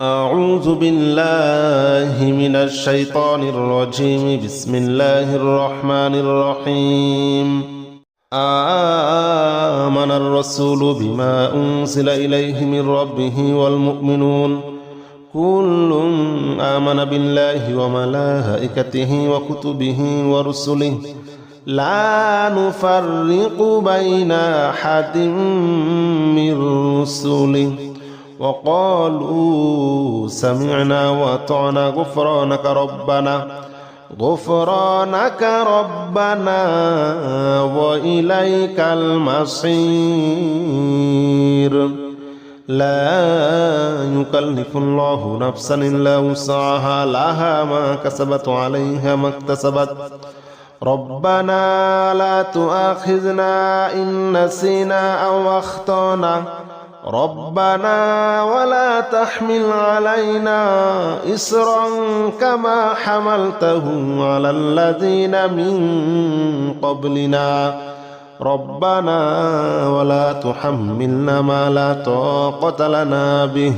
أعوذ بالله من الشيطان الرجيم. بسم الله الرحمن الرحيم. آمن الرسول بما أنزل إليه من ربه والمؤمنون كل آمن بالله وملائكته وكتبه ورسله لا نفرق بين أحد من رسله وقالوا سمعنا وأطعنا غفرانك ربنا وإليك المصير. لا يكلف الله نفسا إلا وسعها لها ما كسبت وعليها ما اكتسبت ربنا لا تؤاخذنا إن نسينا أو أخطأنا ربنا ولا تحمل علينا إصرا كما حملته على الذين من قبلنا ربنا ولا تحملنا ما لا طاقة لنا به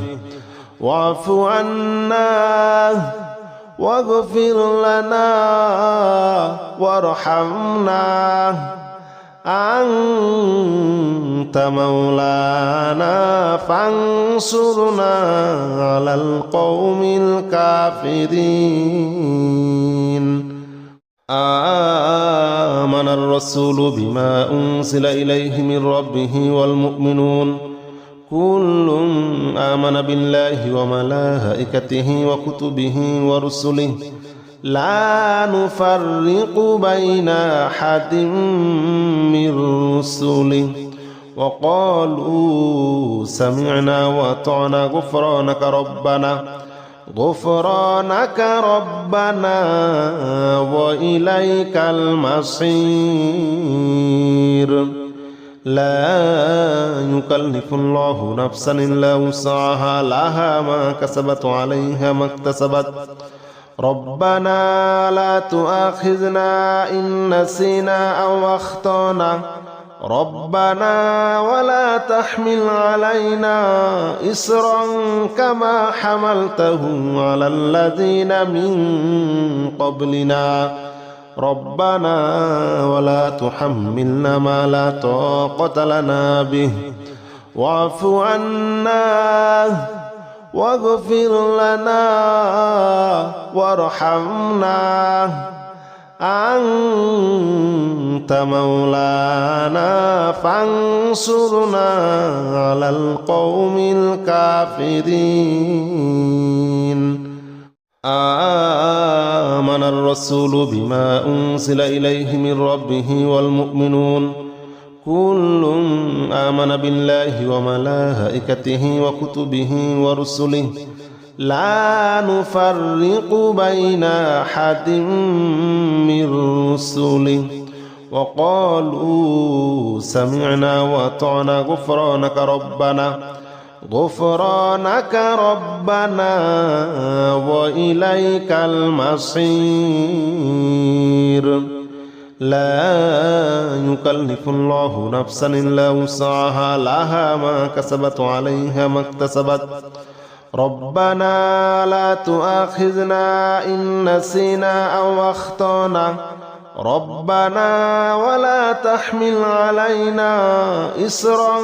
واعف عنا واغفر لنا وارحمنا أنت مولانا فانصرنا على القوم الكافرين. آمن الرسول بما أنزل إليه من ربه والمؤمنون كل آمن بالله وملائكته وكتبه ورسله لا نفرق بين أحد من رسله وقالوا سمعنا وأطعنا غفرانك ربنا وإليك المصير. لا يكلف الله نفسا إلا وسعها لها ما كسبت وعليها ما اكتسبت ربنا لا تؤاخذنا إن نسينا أو أخطأنا ربنا ولا تحمل علينا إصرا كما حملته على الذين من قبلنا ربنا ولا تحملنا ما لا طاقة لنا به واعف عنا واغفر لنا وارحمنا أنت مولانا فانصرنا على القوم الكافرين. آمن الرسول بما أنزل إليه من ربه والمؤمنون كل آمن بالله وملائكته وكتبه ورسله لا نفرق بين أحد من رسله وقالوا سمعنا وأطعنا غفرانك ربنا وإليك المصير. لا يكلف الله نفسا إلا وسعها لها ما كسبت وعليها ما اكتسبت ربنا لا تؤاخذنا إن نسينا أو أخطأنا ربنا ولا تحمل علينا إصرا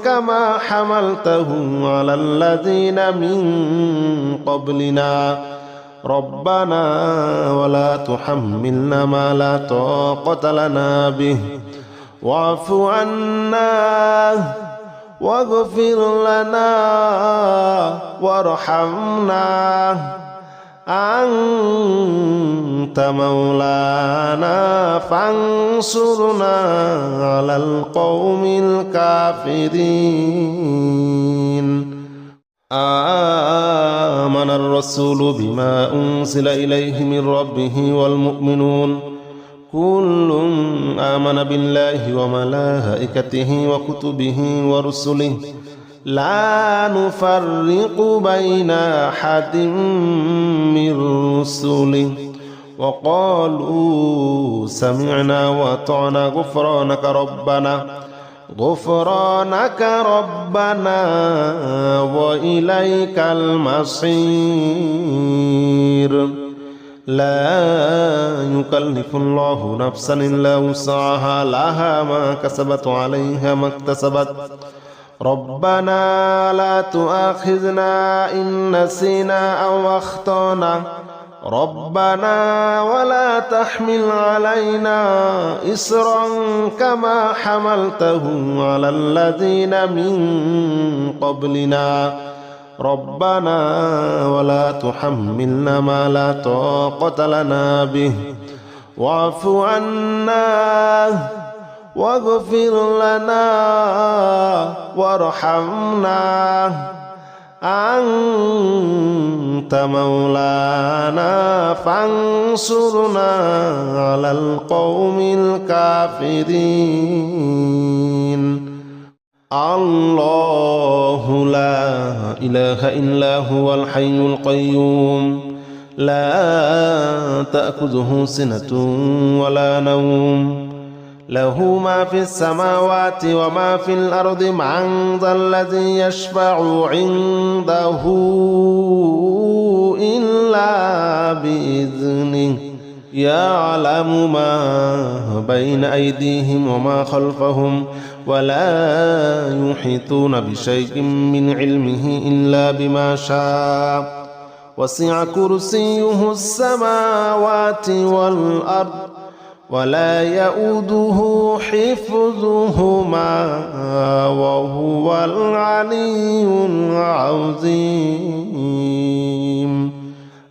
كما حملته على الذين من قبلنا ربنا ولا تحملنا ما لا طاقة لنا به واعف عنا واغفر لنا وارحمنا أنت مولانا فانصرنا على القوم الكافرين. آمن الرسول بما أنزل إليه من ربه والمؤمنون كل آمن بالله وملائكته وكتبه ورسله لا نفرق بين أحد من رسله وقالوا سمعنا وأطعنا غفرانك ربنا وإليك المصير لا يكلف الله نفسا إلا وسعها لها ما كسبت وعليها ما اكتسبت ربنا لا تؤاخذنا إن نسينا أو أخطأنا ربنا ولا تحمل علينا إصرا كما حملته على الذين من قبلنا ربنا ولا تحملنا ما لا طاقة لنا به واعف عنا واغفر لنا وارحمنا أنت مولانا فانصرنا على القوم الكافرين الله لا إله إلا هو الحي القيوم لا تأخذه سنة ولا نوم له ما في السماوات وما في الأرض من ذا الذي يشفع عنده إلا بإذنه يعلم ما بين أيديهم وما خلفهم ولا يحيطون بشيء من علمه إلا بما شاء وسع كرسيه السماوات والأرض ولا يؤوده حفظهما وهو العلي العظيم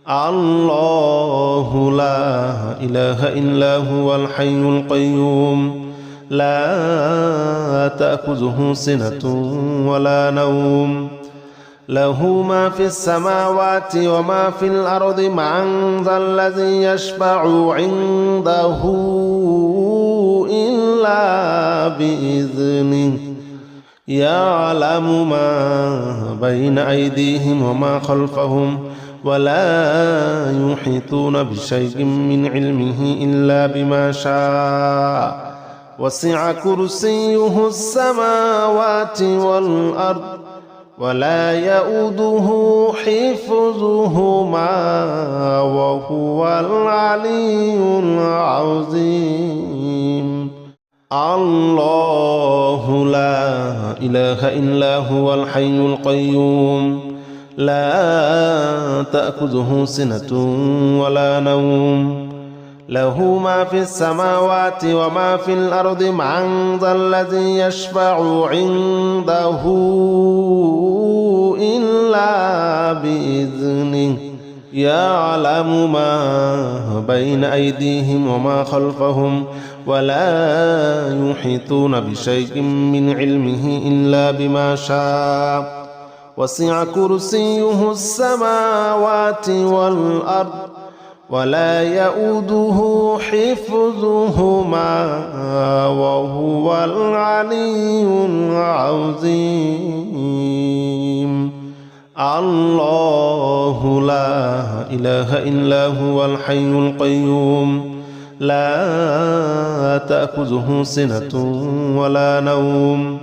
الله لا إله إلا هو الحي القيوم لا تأخذه سنة ولا نوم له ما في السماوات وما في الأرض من ذا الذي يشفع عنده إلا بإذنه يعلم ما بين أيديهم وما خلفهم ولا يحيطون بشيء من علمه إلا بما شاء وسع كرسيه السماوات والأرض ولا يؤوده حفظهما وهو العلي العظيم الله لا إله إلا هو الحي القيوم لا تأخذه سنة ولا نوم له ما في السماوات وما في الأرض من ذا الذي يشفع عنده إلا بإذنه يعلم ما بين أيديهم وما خلفهم ولا يحيطون بشيء من علمه إلا بما شاء وسع كرسيه السماوات والأرض ولا يؤوده حفظهما وهو العلي العظيم الله لا إله إلا هو الحي القيوم لا تأخذه سنة ولا نوم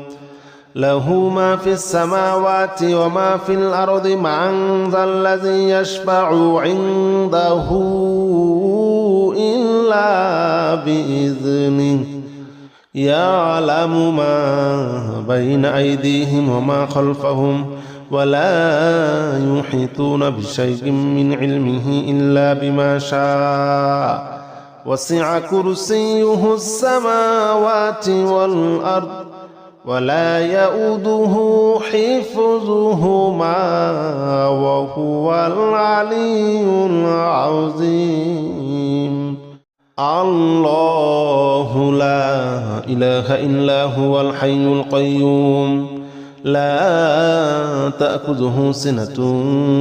له ما في السماوات وما في الأرض من ذا الذي يشفع عنده إلا بإذنه يعلم ما بين أيديهم وما خلفهم ولا يحيطون بشيء من علمه إلا بما شاء وسع كرسيه السماوات والأرض ولا يؤوده حفظهما وهو العلي العظيم الله لا إله إلا هو الحي القيوم لا تأخذه سنة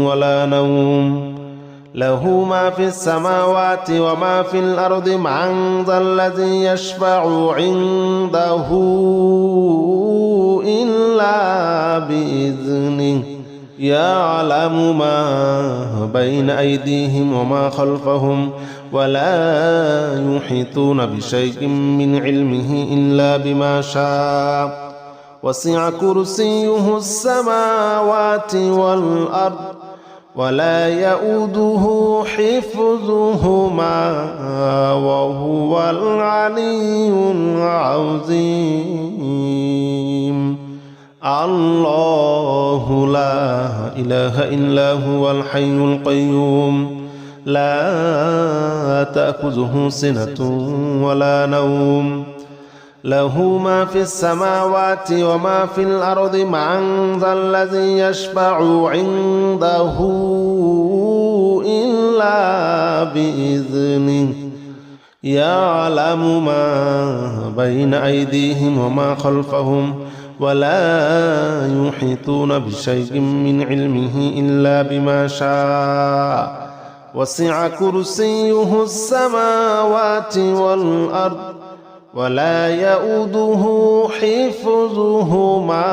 ولا نوم له ما في السماوات وما في الأرض من ذا الذي يشفع عنده إلا بإذنه يعلم ما بين أيديهم وما خلفهم ولا يحيطون بشيء من علمه إلا بما شاء وسع كرسيه السماوات والأرض ولا يؤوده حفظهما وهو العلي العظيم. الله لا إله إلا هو الحي القيوم لا تأخذه سنة ولا نوم له ما في السماوات وما في الأرض من ذا الذي يشفع عنده إلا بإذنه يعلم ما بين أيديهم وما خلفهم ولا يحيطون بشيء من علمه إلا بما شاء وسع كرسيه السماوات والأرض ولا يؤوده حفظهما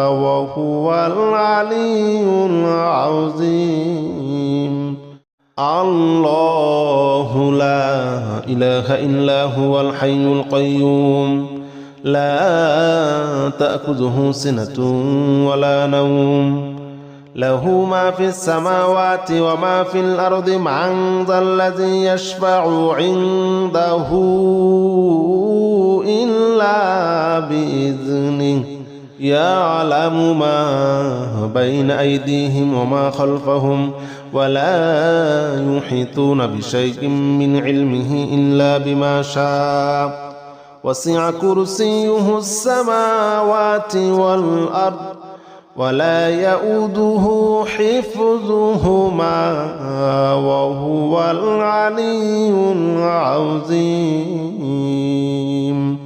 وهو العلي العظيم. الله لا إله إلا هو الحي القيوم لا تأخذه سنة ولا نوم له ما في السماوات وما في الأرض من ذا الذي يشفع عنده إلا بإذنه يعلم ما بين أيديهم وما خلفهم ولا يحيطون بشيء من علمه إلا بما شاء وسع كرسيه السماوات والأرض ولا يؤوده حفظهما وهو العلي العظيم.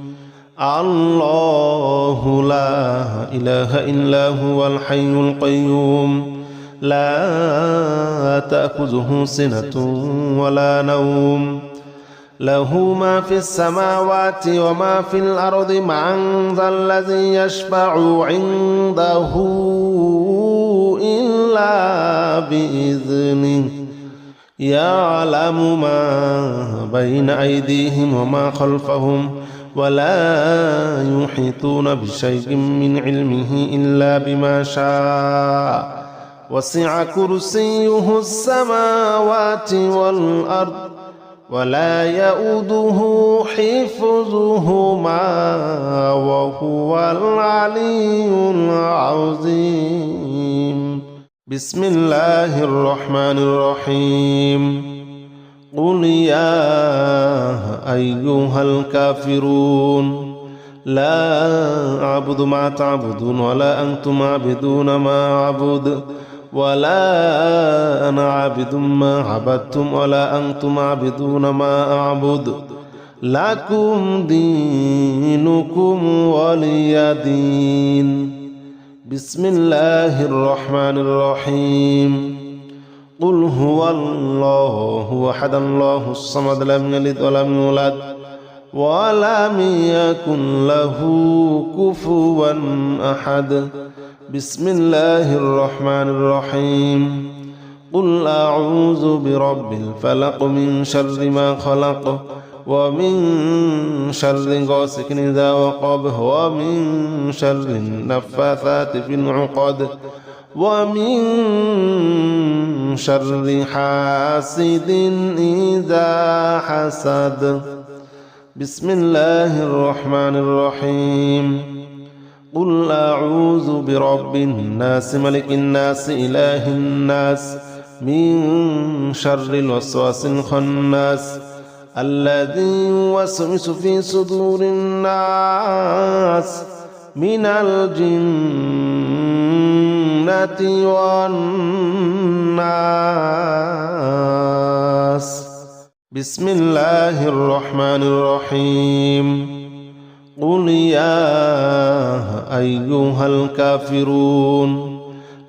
الله لا إله إلا هو الحي القيوم لا تأخذه سنة ولا نوم له ما في السماوات وما في الأرض من ذا الذي يشفع عنده إلا بإذنه يعلم ما بين أيديهم وما خلفهم ولا يحيطون بشيء من علمه إلا بما شاء وسع كرسيه السماوات والأرض ولا يؤوده حفظهما وهو العلي العظيم. بسم الله الرحمن الرحيم. قل يا أيها الكافرون لا أعبد ما تعبدون ولا أنتم عابدون ما أعبد ولا أنا عابد ما عبدتم ولا أنتم عابدون ما أعبد لكم دينكم ولي دين. بسم الله الرحمن الرحيم. قل هو الله أحد الله الصمد لم يلد ولم يولد ولم يكن له كفوا أحد. بسم الله الرحمن الرحيم. قل أعوذ برب الفلق من شر ما خلق ومن شر غاسق إذا وقب ومن شر النفاثات في العقد ومن شر حاسد إذا حسد. بسم الله الرحمن الرحيم. قل أعوذ برب الناس ملك الناس إله الناس من شر الوسواس الخناس الذي يوسوس في صدور الناس من الجنة والناس. بسم الله الرحمن الرحيم. قل يا أيها الكافرون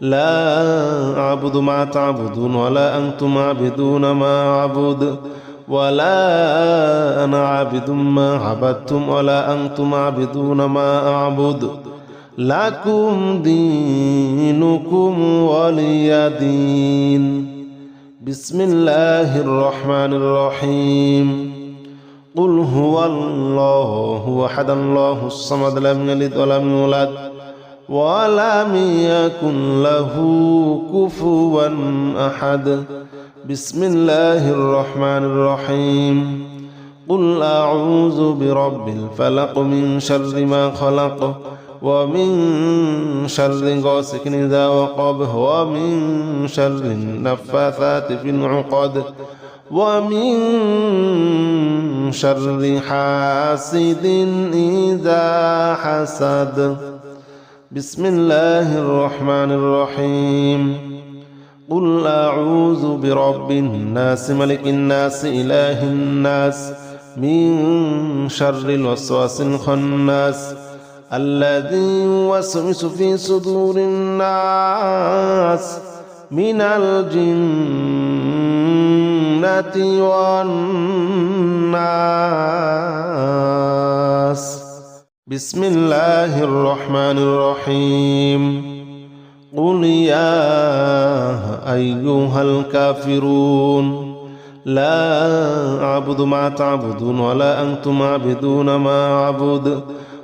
لا أعبد ما تعبدون ولا أنتم عابدون ما أعبد ولا أنا عابد ما عبدتم ولا أنتم عابدون ما أعبد لكم دينكم ولي دين. بسم الله الرحمن الرحيم. قل هو الله أحد الله الصمد لم يلد ولم يولد ولم يكن له كفوا أحد بسم الله الرحمن الرحيم قل أعوذ برب الفلق من شر ما خلق ومن شر غاسق إذا وقب ومن شر النفاثات في العقد ومن شر حاسد إذا حسد بسم الله الرحمن الرحيم قل أعوذ برب الناس ملك الناس إله الناس من شر الوسواس الخناس الذي يوسوس في صدور الناس من الجنة والناس بسم الله الرحمن الرحيم قل يا أيها الكافرون لا أعبد ما تعبدون ولا أنتم عابدون ما أعبد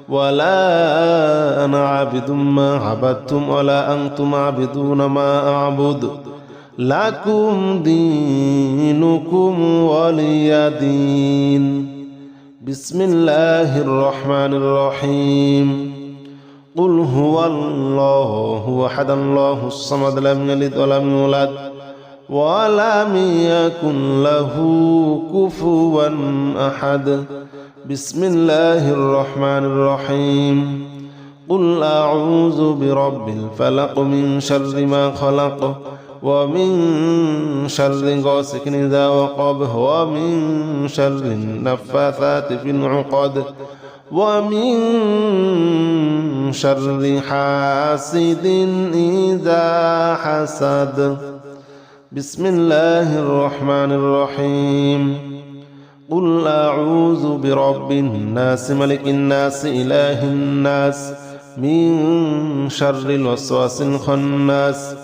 ولا أنا عابد ما عبدتم ولا أنتم عابدون ما أعبد لكم دينكم ولي دين بسم الله الرحمن الرحيم قل هو الله أحد الله الصمد لم يلد ولم يولد ولم يكن له كفوا أحد بسم الله الرحمن الرحيم قل أعوذ برب الفلق من شر ما خلق ومن شر غاسق إذا وقب ومن شر النفاثات في العقد ومن شر حاسد إذا حسد بسم الله الرحمن الرحيم قل أعوذ برب الناس ملك الناس إله الناس من شر الوسواس الخناس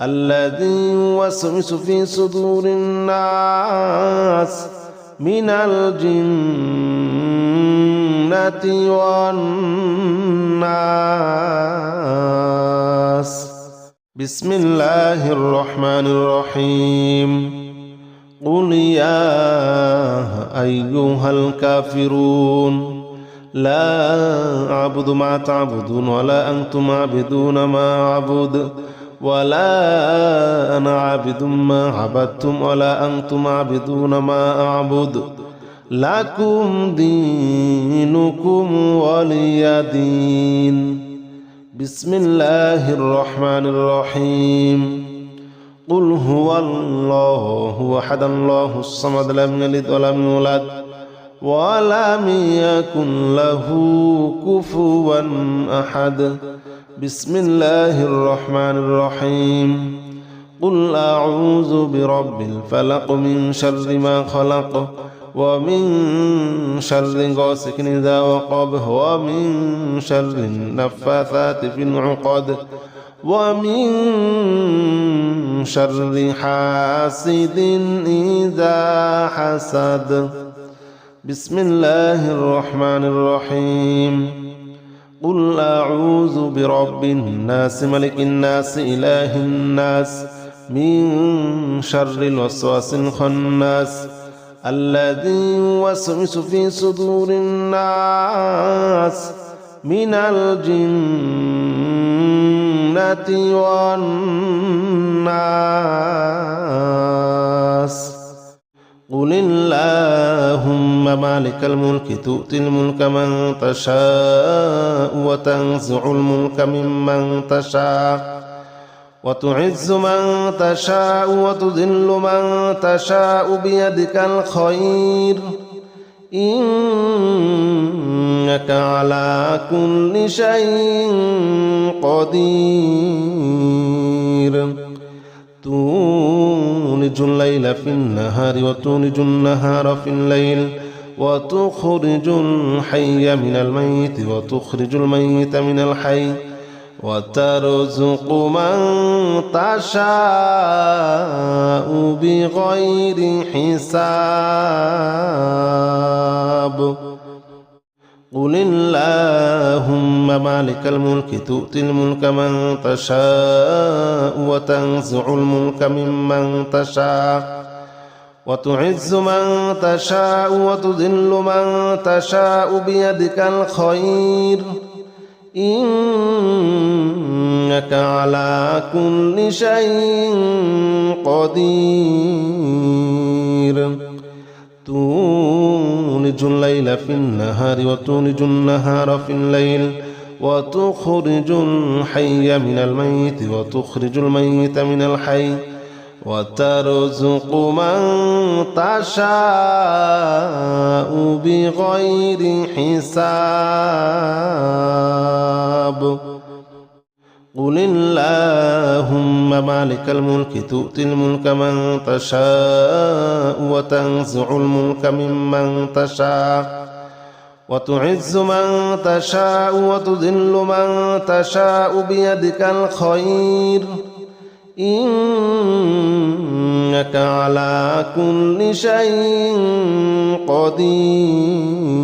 الذي يوسوس في صدور الناس من الجنة والناس بسم الله الرحمن الرحيم قل يا أيها الكافرون لا أعبد ما تعبدون ولا أنتم عابدون ما أعبد ولا أنا عابد ما عبدتم ولا أنتم عابدون ما أعبد لكم دينكم ولي دين بسم الله الرحمن الرحيم قل هو الله أحد الله الصمد لم يلد ولم يولد ولم يكن له كفوا أحد بسم الله الرحمن الرحيم قل أعوذ برب الفلق من شر ما خلق ومن شر غاسق إذا وقب ومن شر النفاثات في العقد ومن شر حاسد إذا حسد بسم الله الرحمن الرحيم قل أعوذ برب الناس ملك الناس إله الناس من شر الوسواس الخناس الذي يوسوس في صدور الناس من الجنة والناس قل اللهم مالك الملك تؤتي الملك من تشاء وتنزع الملك ممن تشاء وتعز من تشاء وتذل من تشاء بيدك الخير إنك على كل شيء قدير تولج الليل في النهار وتولج النهار في الليل وتخرج الحي من الميت وتخرج الميت من الحي وترزق من تشاء بغير حساب قل اللهم مالك الملك تؤتي الملك من تشاء وتنزع الملك ممن تشاء وتعز من تشاء وتذل من تشاء بيدك الخير إنك على كل شيء قدير تولج الليل في النهار وتولج النهار في الليل وتخرج الحي من الميت وتخرج الميت من الحي وترزق من تشاء بغير حساب قل اللهم مالك الملك تؤتي الملك من تشاء وتنزع الملك ممن تشاء وتعز من تشاء وتذل من تشاء بيدك الخير إنك على كل شيء قدير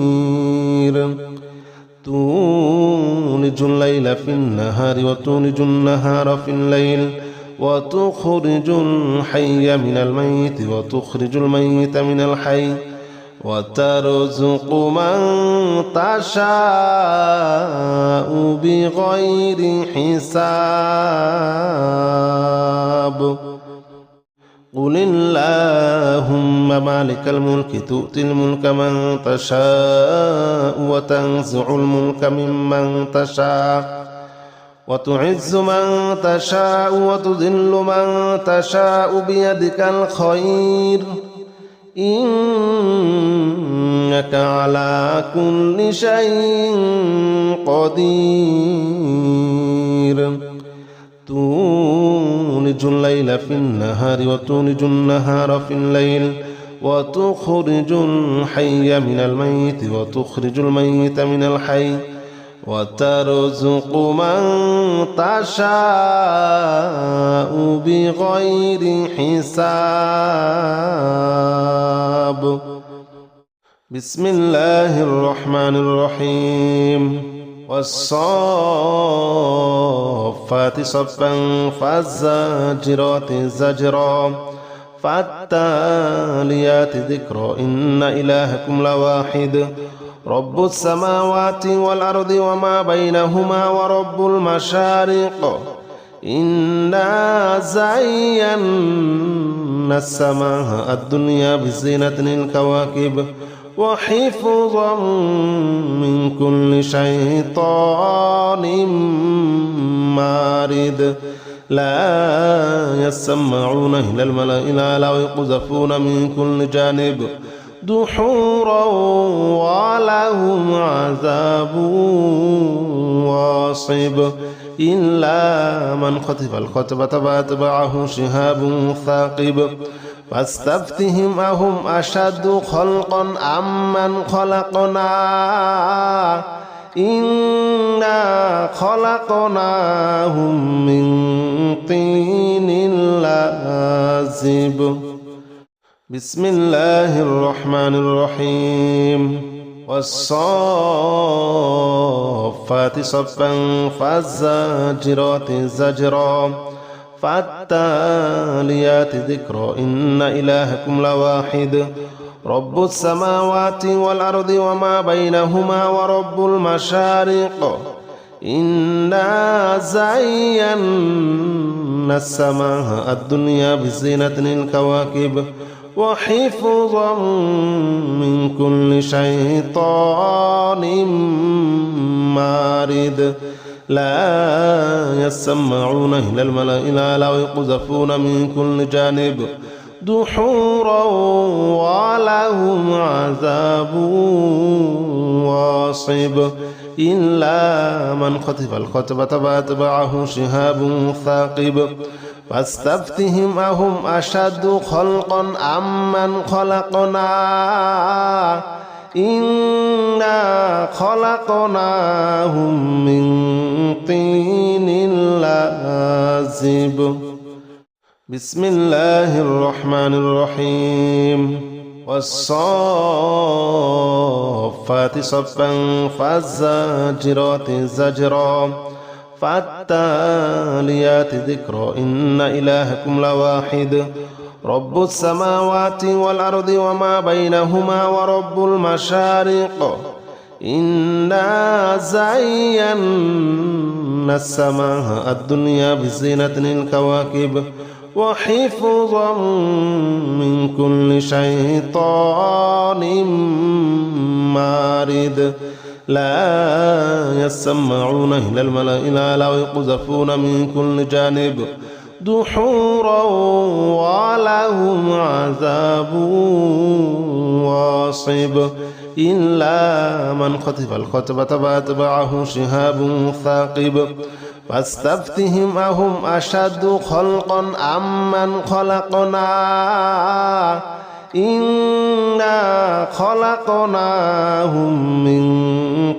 تولج الليل في النهار وتولج النهار في الليل وتخرج الحي من الميت وتخرج الميت من الحي وترزق من تشاء بغير حساب قل اللهم مالك الملك تؤتي الملك من تشاء وتنزع الملك ممن تشاء وتعز من تشاء وتذل من تشاء بيدك الخير إنك على كل شيء قدير تولج الليل في النهار وتولج النهار في الليل وتخرج الحي من الميت وتخرج الميت من الحي وترزق من تشاء بغير حساب بسم الله الرحمن الرحيم والصافات صفا فالزاجرات زجرا فالتاليات ذكرا إن إلهكم لواحد رب السماوات والأرض وما بينهما ورب المشارق إنا زينا السماء الدنيا بزينة الكواكب وحفظا من كل شيطان مارد لا يسمعون إلى الملأ الأعلى ويقذفون من كل جانب دحورا ولهم عذاب واصب إلا من خطف الخطبة فأتبعه شهاب ثاقب فاستفتهم أهم أشد خلقا أمن خلقنا إنا خلقناهم من طين لازب بسم الله الرحمن الرحيم والصافات صفا فالزاجرات زجرا فالتاليات ذكرا إن إلهكم لواحد رب السماوات والأرض وما بينهما ورب المشارق إنا زينا السماء الدنيا بزينة الكواكب وحفظا من كل شيطان مارد لا يسمعون إلى الملأ الأعلى ويقذفون من كل جانب دحورا ولهم عذاب واصب إلا من خطف الخطبة فأتبعه شهاب ثاقب فاستفتهم أهم أشد خلقا أمن خلقنا إنا خلقناهم من طين لازب بسم الله الرحمن الرحيم والصافات صفا فالزاجرات زجرا فالتاليات ذكرا إن إلهكم لواحد رب السماوات والأرض وما بينهما ورب المشارق إنا زينا السماء الدنيا بزينة الكواكب وحفظا من كل شيطان مارد لا يسمعون إلى الملأ الأعلى ويقذفون من كل جانب دحورا ولهم عذاب واصب إلا من خطف الخطبة فأتبعه شهاب ثاقب فاستفتهم أهم أشد خلقا أمن خلقنا إنا خلقناهم من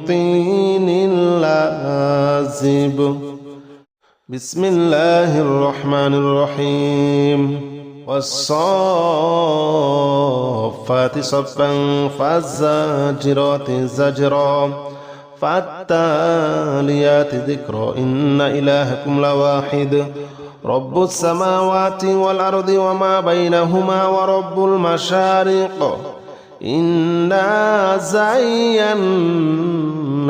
طين لازب بسم الله الرحمن الرحيم والصافات صفا فالزاجرات زجرا فالتاليات ذكرا إن إلهكم لواحد رب السماوات والأرض وما بينهما ورب المشارق إنا زينا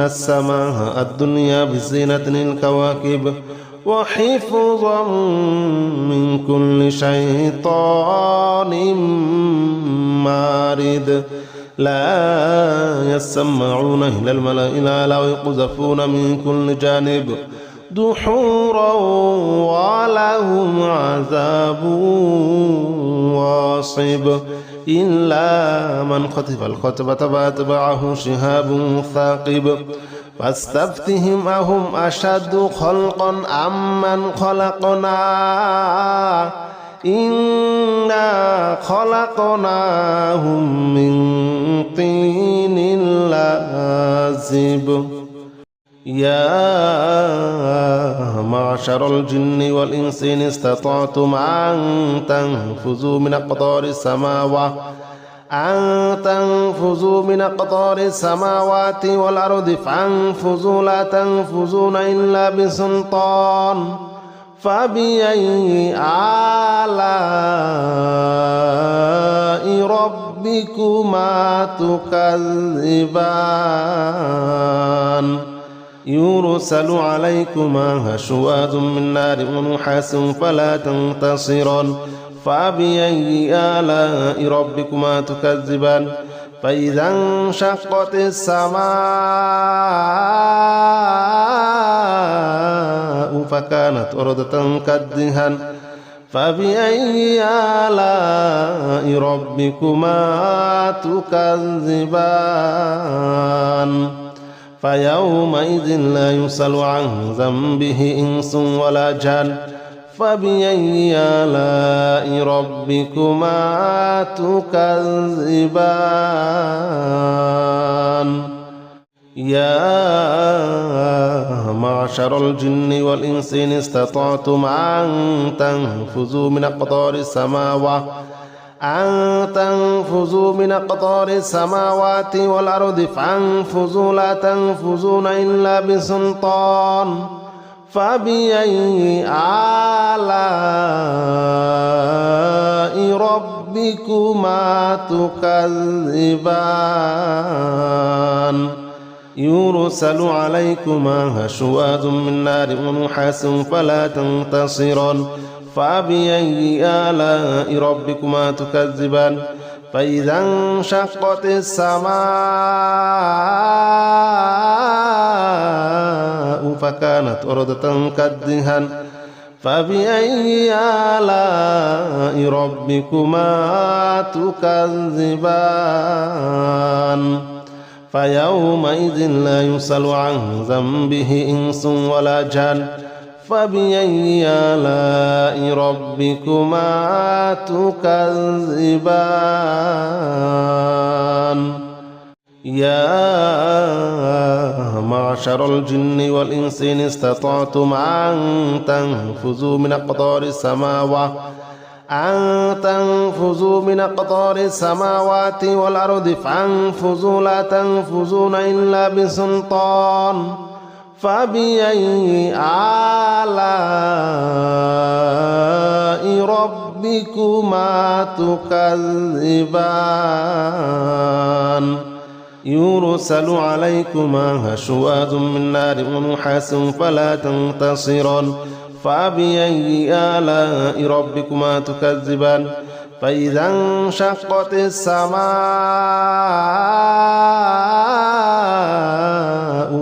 السماء الدنيا بزينة الكواكب وحفظا من كل شيطان مارد لا يسمعون إلى الملأ الأعلى ويقذفون من كل جانب دحورا ولهم عذاب واصب إلا من خطف الخطبة فأتبعه شهاب ثاقب فاستفتهم أهم أشد خلقا أمن خلقنا إنا خلقناهم من طين لازب يا معشر الجن والإنس إن استطعتم أن تنفذوا من أقطار السماوات والأرض فانفذوا لا تنفذون إلا بسلطان فبأي آلاء ربكما تكذبان يرسل عليكما شواظ من نار ونحاس فلا تنتصران فبأي آلاء ربكما تكذبان فإذا انشقت السماء فكانت وردة كالدهن فبأي آلاء ربكما تكذبان فيومئذ لا يسأل عن ذنبه إنس ولا جان فبأي آلاء ربكما تكذبان يا معشر الجن والإنس إن استطعتم أن تنفذوا من أقطار السماوات والأرض فانفذوا لا تنفذون إلا بسلطان فبأي آلاء ربكما تكذبان يرسل عليكما شواظ من نار ونحاس فلا تنتصران فبأي آلاء ربكما تكذبان فإذا انشقت السماء فكانت وردة كالدهن فبأي آلاء ربكما تكذبان فيومئذ لا يسأل عن ذنبه إنس ولا جان فبأي آلاء ربكما تكذبان يا معشر الجن والإنس إن استطعتم أن تنفذوا من أن تنفذوا من أقطار السماوات والأرض فانفذوا لا تنفذون إلا بسلطان فبأي آلاء ربكما تكذبان يرسل عليكما شواظ من نار ونحاس فلا تنتصران فبأي آلاء ربكما تكذبان فإذا انشقت السماء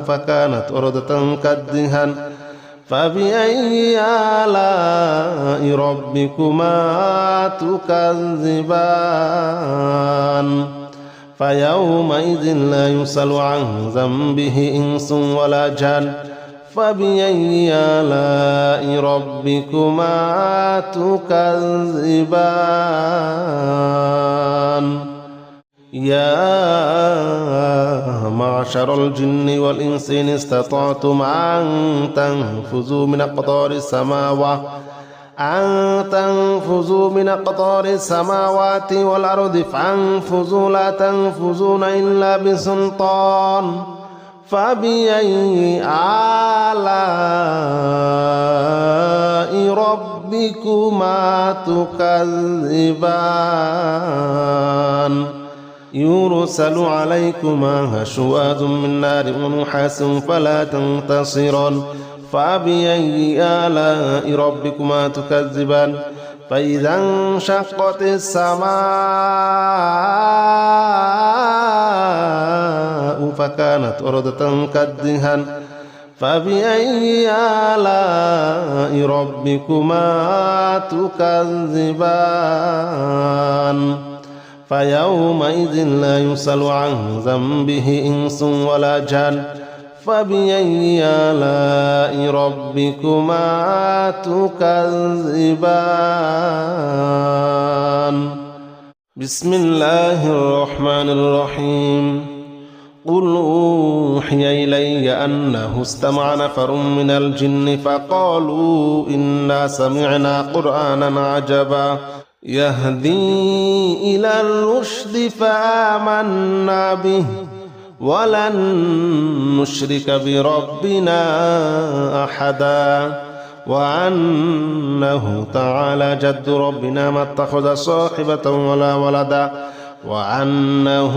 فكانت وردة كالدهان فبأي آلاء ربكما تكذبان فيومئذ لا يسأل عن ذنبه إنس ولا جان فبأي آلاء ربكما تكذبان يا معشر الجن والإنس إن استطعتم أن تنفذوا من أقطار السماوات والأرض فانفذوا لا تنفذون إلا بسلطان فبأي آلاء ربكما تكذبان يرسل عليكما شواظ من نار ونحاس فلا تنتصران فبأي آلاء ربكما تكذبان فإذا انشقت السماء فكانت وردة كالدهان فبأي آلاء ربكما تكذبان فيومئذ لا يسأل عن ذنبه إنس ولا جان فبأي آلاء ربكما تكذبان بسم الله الرحمن الرحيم قل أوحي إلي أنه استمع نفر من الجن فقالوا إنا سمعنا قرآنا عجبا يهدي إلى الرشد فآمنا به ولن نشرك بربنا أحدا وأنه تعالى جد ربنا ما اتخذ صاحبة ولا ولدا وأنه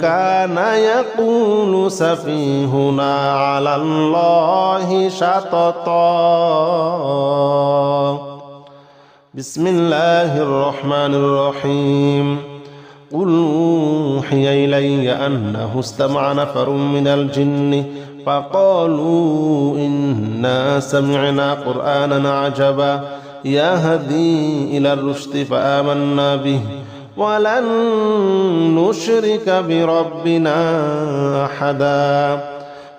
كان يقول سفيهنا على الله شططا بسم الله الرحمن الرحيم قل أوحي إلي أنه استمع نفر من الجن فقالوا إنا سمعنا قرآنا عجبا يهدي إلى الرشد فآمنا به ولن نشرك بربنا أحدا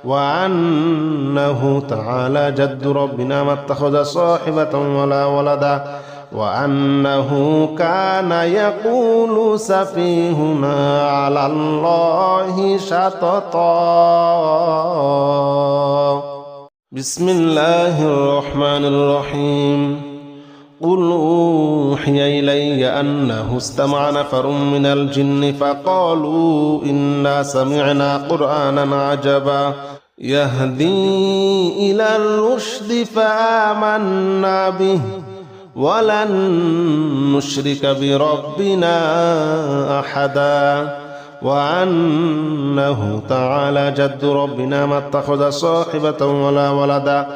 وأنه تعالى جد ربنا ما اتخذ صاحبة ولا ولدا وأنه كان يقول سفيهنا على الله شططا بسم الله الرحمن الرحيم قل أوحي إلي أنه استمع نفر من الجن فقالوا إنا سمعنا قرآنا عجبا يهدي إلى الرشد فآمنا به ولن نشرك بربنا أحدا وأنه تعالى جد ربنا ما اتخذ صاحبة ولا ولدا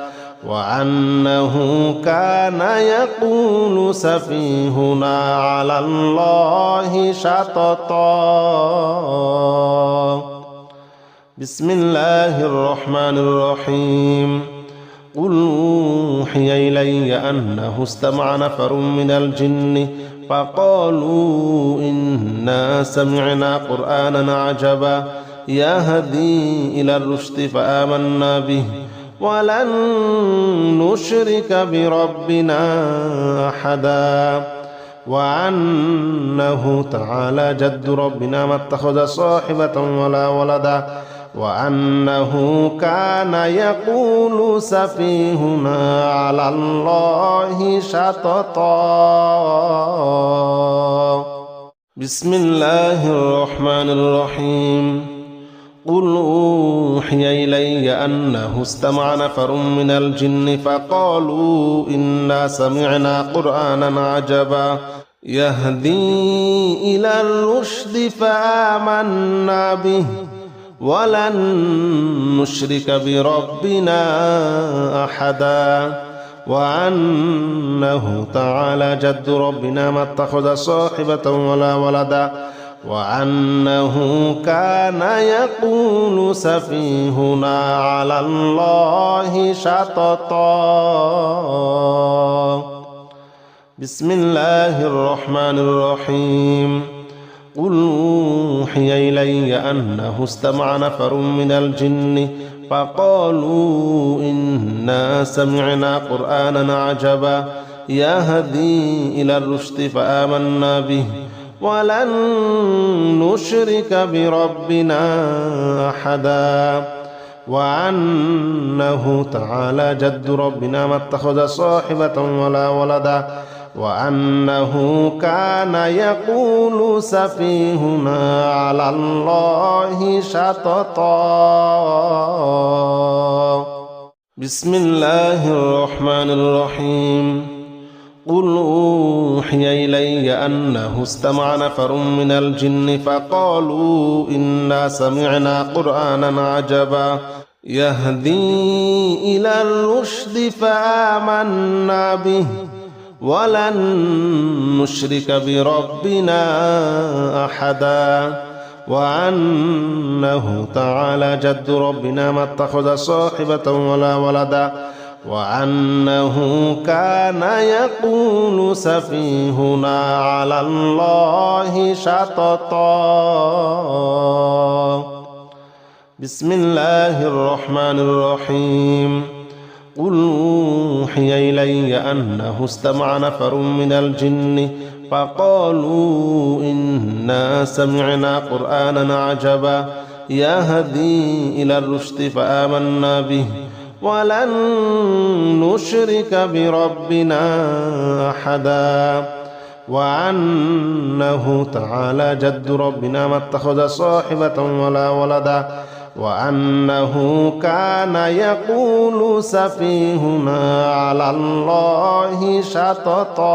وأنه كان يقول سفيهنا على الله شططا بسم الله الرحمن الرحيم قل أوحي إلي أنه استمع نفر من الجن فقالوا إنا سمعنا قرآنا عجبا يهدي إلى الرشد فآمنا به ولن نشرك بربنا أحدا وأنه تعالى جد ربنا ما اتخذ صاحبة ولا ولدا وأنه كان يقول سفيهنا على الله شططا. بسم الله الرحمن الرحيم. قل أوحي إلي أنه استمع نفر من الجن فقالوا إنا سمعنا قرآنا عجبا يهدي إلى الرشد فآمنا به ولن نشرك بربنا أحدا وأنه تعالى جد ربنا ما اتخذ صاحبة ولا ولدا وأنه كان يقول سفيهنا على الله شططا. بسم الله الرحمن الرحيم. قل أوحي إلي أنه استمع نفر من الجن فقالوا إنا سمعنا قرآنا عجبا يهدي إلى الرشد فآمنا به ولن نشرك بربنا أحدا وأنه تعالى جد ربنا ما اتخذ صاحبة ولا ولدا وأنه كان يقول سفيهنا على الله شططا. بسم الله الرحمن الرحيم. قل أوحي إلي أنه استمع نفر من الجن فقالوا إنا سمعنا قرآنا عجبا يهدي إلى الرشد فآمنا به ولن نشرك بربنا أحدا وأنه تعالى جد ربنا ما اتخذ صاحبة ولا ولدا وأنه كان يقول سفيهنا على الله شططا. بسم الله الرحمن الرحيم. قل أوحي إلي أنه استمع نفر من الجن فقالوا إنا سمعنا قرآنا عجبا يهدي إلى الرشد فآمنا به ولن نشرك بربنا أحدا وأنه تعالى جد ربنا ما اتخذ صاحبة ولا ولدا وأنه كان يقول سفيهنا على الله شططا.